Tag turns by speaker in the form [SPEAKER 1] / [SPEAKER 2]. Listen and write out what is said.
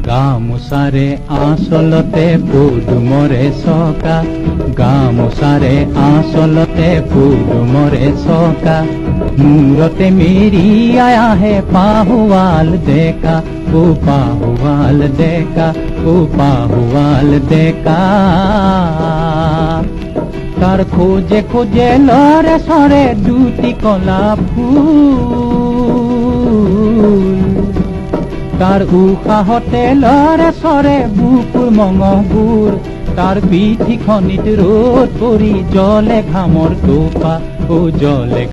[SPEAKER 1] গামোচাৰে আচলতে পদুমৰে চকা, গামোচাৰে আচলতে পদুমৰে চকা, মূৰতে মেৰিয়াই আহে পাহুৱাল ডেকা, ও পাহুৱাল ডেকা, ও পাহুৱাল ডেকা। তাৰ খোজে খোজে লৰে চৰে দুটি কলা ফুল, তাৰ উশাহতে লৰে চৰে বুকুৰ মঙহবোৰ, তাৰ পিঠিখনিত ৰ'দ পৰি জ্বলে ঘামৰ টোপা, ও জ্বলে